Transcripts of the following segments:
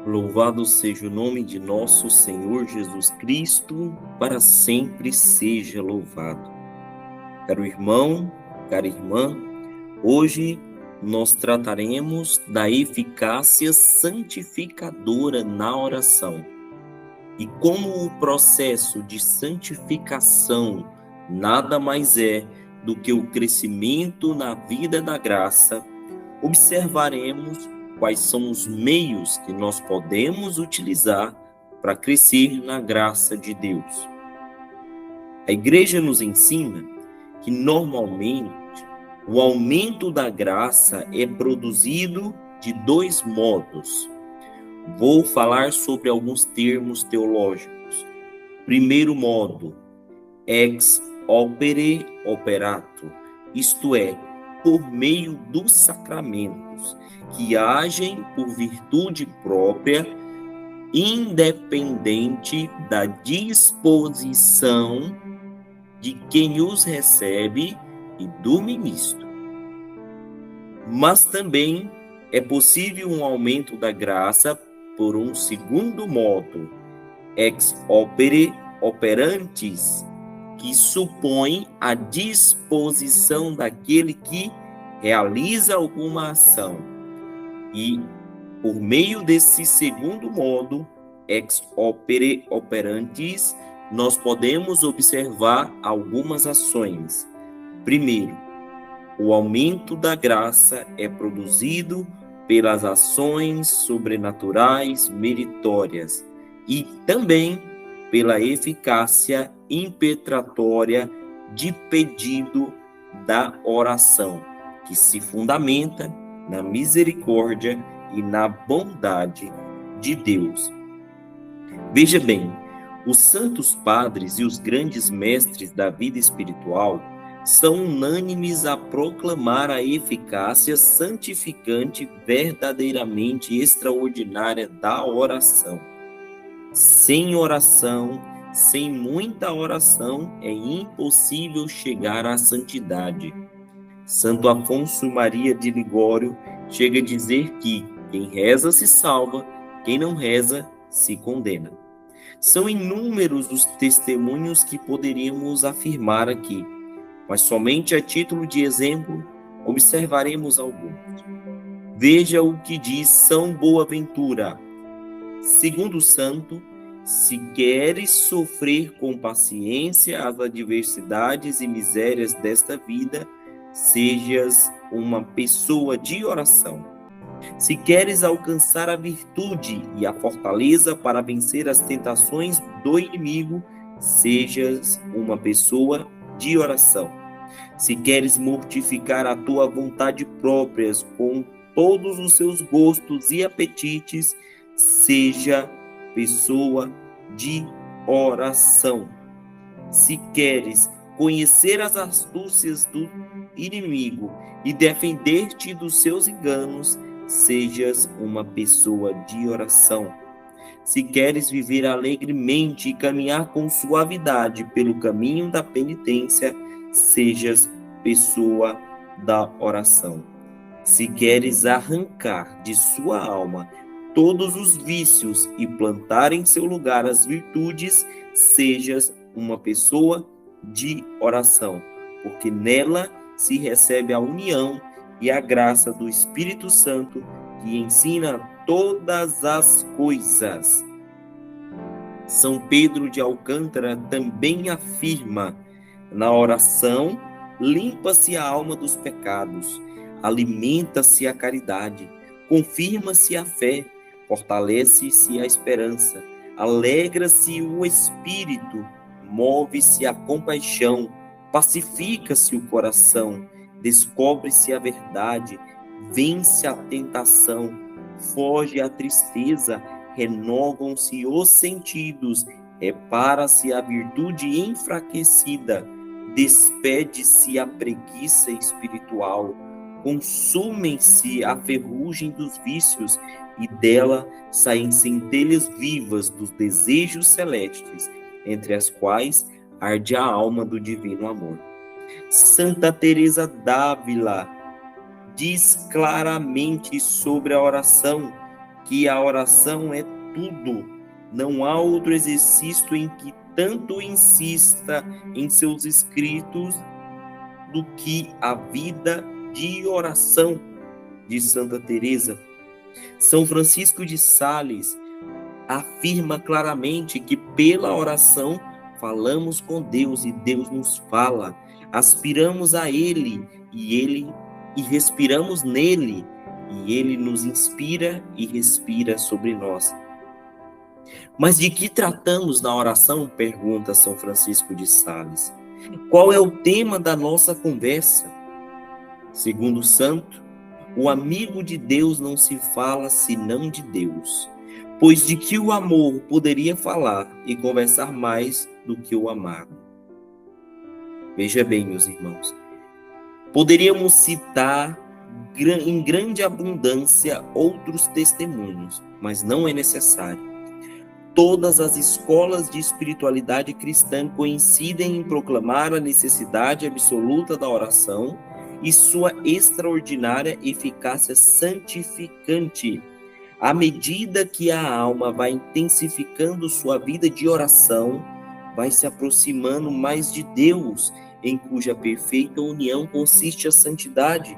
Louvado seja o nome de nosso Senhor Jesus Cristo, para sempre seja louvado. Caro irmão, cara irmã, hoje nós trataremos da eficácia santificadora na oração. E como o processo de santificação nada mais é do que o crescimento na vida da graça, observaremos quais são os meios que nós podemos utilizar para crescer na graça de Deus. A igreja nos ensina que normalmente o aumento da graça é produzido de dois modos. Vou falar sobre alguns termos teológicos. Primeiro modo, ex opere operato, isto é, por meio dos sacramentos, que agem por virtude própria, independente da disposição de quem os recebe e do ministro. Mas também é possível um aumento da graça por um segundo modo, ex opere operantis, que supõe a disposição daquele que realiza alguma ação. E, por meio desse segundo modo, ex opere operantis, nós podemos observar algumas ações. Primeiro, o aumento da graça é produzido pelas ações sobrenaturais meritórias e também pela eficácia impetratória de pedido da oração, que se fundamenta na misericórdia e na bondade de Deus. Veja bem, os santos padres e os grandes mestres da vida espiritual são unânimes a proclamar a eficácia santificante verdadeiramente extraordinária da oração. Sem oração, sem muita oração, é impossível chegar à santidade. Santo Afonso Maria de Ligório chega a dizer que quem reza se salva, quem não reza se condena. São inúmeros os testemunhos que poderíamos afirmar aqui, mas somente a título de exemplo observaremos alguns. Veja o que diz São Boaventura. Segundo o santo, se queres sofrer com paciência as adversidades e misérias desta vida, sejas uma pessoa de oração. Se queres alcançar a virtude e a fortaleza para vencer as tentações do inimigo, sejas uma pessoa de oração. Se queres mortificar a tua vontade própria com todos os seus gostos e apetites, seja pessoa de oração. Se queres conhecer as astúcias do inimigo e defender-te dos seus enganos, sejas uma pessoa de oração. Se queres viver alegremente e caminhar com suavidade pelo caminho da penitência, sejas pessoa da oração. Se queres arrancar de sua alma todos os vícios e plantar em seu lugar as virtudes, sejas uma pessoa de oração, porque nela se recebe a união e a graça do Espírito Santo, que ensina todas as coisas. São Pedro de Alcântara também afirma: na oração limpa-se a alma dos pecados, alimenta-se a caridade, confirma-se a fé, fortalece-se a esperança, alegra-se o espírito, move-se a compaixão, pacifica-se o coração, descobre-se a verdade, vence a tentação, foge a tristeza, renovam-se os sentidos, repara-se a virtude enfraquecida, despede-se a preguiça espiritual, consumem-se a ferrugem dos vícios e dela saem centelhas vivas dos desejos celestes, entre as quais arde a alma do divino amor. Santa Teresa d'Ávila diz claramente sobre a oração que a oração é tudo. Não há outro exercício em que tanto insista em seus escritos do que a vida de oração de Santa Teresa. São Francisco de Sales afirma claramente que pela oração falamos com Deus e Deus nos fala. Aspiramos a Ele e respiramos nele, e Ele nos inspira e respira sobre nós. Mas de que tratamos na oração? Pergunta São Francisco de Sales. Qual é o tema da nossa conversa? Segundo o santo, o amigo de Deus não se fala senão de Deus, pois de que o amor poderia falar e conversar mais do que o amado? Veja bem, meus irmãos, poderíamos citar em grande abundância outros testemunhos, mas não é necessário. Todas as escolas de espiritualidade cristã coincidem em proclamar a necessidade absoluta da oração e sua extraordinária eficácia santificante. À medida que a alma vai intensificando sua vida de oração, vai se aproximando mais de Deus, em cuja perfeita união consiste a santidade.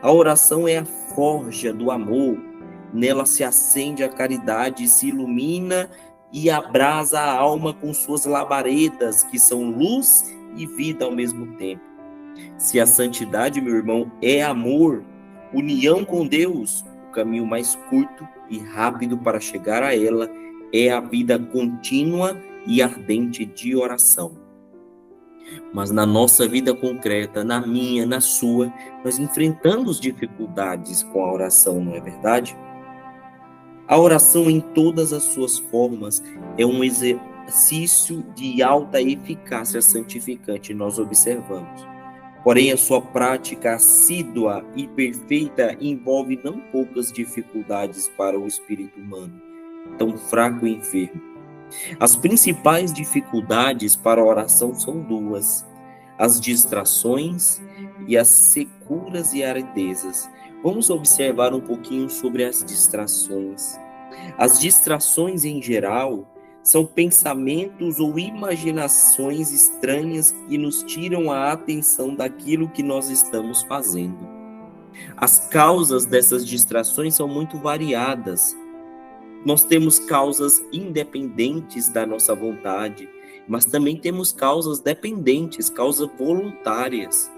A oração é a forja do amor. Nela se acende a caridade, se ilumina e abrasa a alma com suas labaredas, que são luz e vida ao mesmo tempo. Se a santidade, meu irmão, é amor, união com Deus, o caminho mais curto e rápido para chegar a ela é a vida contínua e ardente de oração. Mas na nossa vida concreta, na minha, na sua, nós enfrentamos dificuldades com a oração, não é verdade? A oração em todas as suas formas é um exercício de alta eficácia santificante, nós observamos. Porém, a sua prática assídua e perfeita envolve não poucas dificuldades para o espírito humano, tão fraco e enfermo. As principais dificuldades para a oração são duas: as distrações e as securas e aridezas. Vamos observar um pouquinho sobre as distrações. As distrações, em geral, são pensamentos ou imaginações estranhas que nos tiram a atenção daquilo que nós estamos fazendo. As causas dessas distrações são muito variadas. Nós temos causas independentes da nossa vontade, mas também temos causas dependentes, causas voluntárias.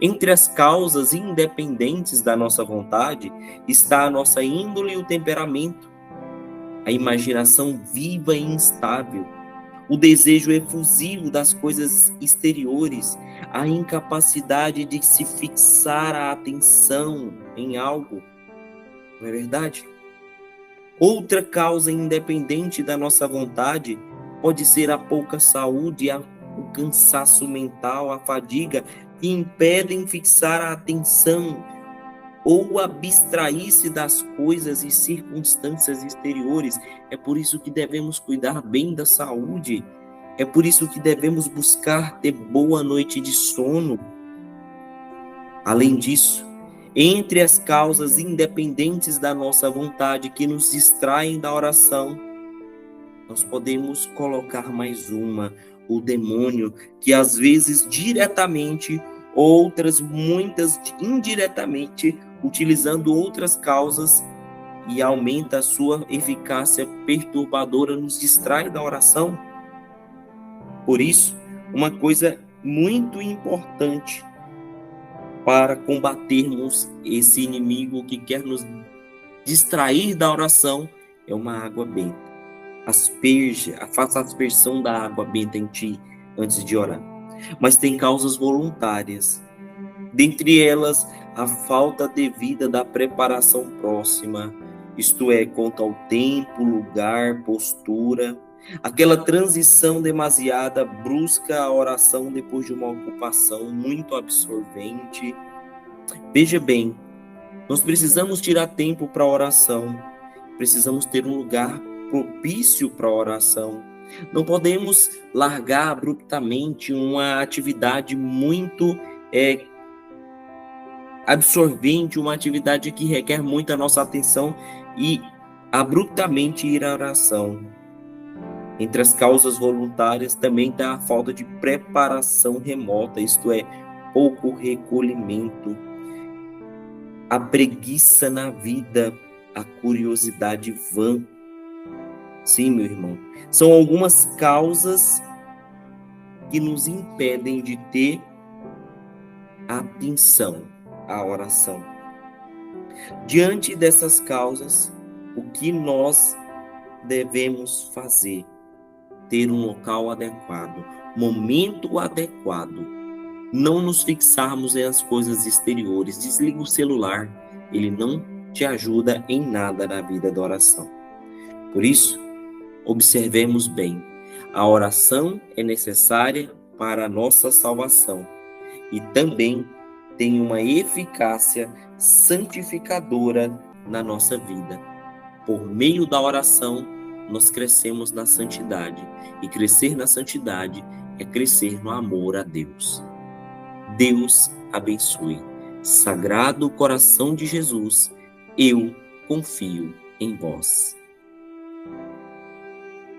Entre as causas independentes da nossa vontade está a nossa índole e o temperamento, a imaginação viva e instável, o desejo efusivo das coisas exteriores, a incapacidade de se fixar a atenção em algo. Não é verdade? Outra causa independente da nossa vontade pode ser a pouca saúde, o cansaço mental, a fadiga, que impedem fixar a atenção ou abstrair-se das coisas e circunstâncias exteriores. É por isso que devemos cuidar bem da saúde. É por isso que devemos buscar ter boa noite de sono. Além disso, entre as causas independentes da nossa vontade que nos distraem da oração, nós podemos colocar mais uma: o demônio, que às vezes diretamente, outras muitas indiretamente, utilizando outras causas e aumenta a sua eficácia perturbadora, nos distrai da oração. Por isso, uma coisa muito importante para combatermos esse inimigo que quer nos distrair da oração é uma água benta. Faça a aspersão da água benta em ti antes de orar. Mas tem causas voluntárias. Dentre elas, a falta devida da preparação próxima, isto é, quanto ao tempo, lugar, postura, aquela transição demasiada brusca à oração depois de uma ocupação muito absorvente. Veja bem, nós precisamos tirar tempo para a oração, precisamos ter um lugar propício para a oração. Não podemos largar abruptamente uma atividade muito absorvente, uma atividade que requer muita nossa atenção e Abruptamente ir à oração. Entre as causas voluntárias também está a falta de preparação remota, isto é, pouco recolhimento, a preguiça na vida, a curiosidade vã. Sim, meu irmão, são algumas causas que nos impedem de ter atenção à oração. Diante dessas causas, o que nós devemos fazer? Ter um local adequado, momento adequado. Não nos fixarmos nas coisas exteriores. Desliga o celular, ele não te ajuda em nada na vida da oração. Por isso, observemos bem. A oração é necessária para a nossa salvação e também tem uma eficácia santificadora na nossa vida. Por meio da oração, nós crescemos na santidade. E crescer na santidade é crescer no amor a Deus. Deus abençoe. Sagrado coração de Jesus, eu confio em vós.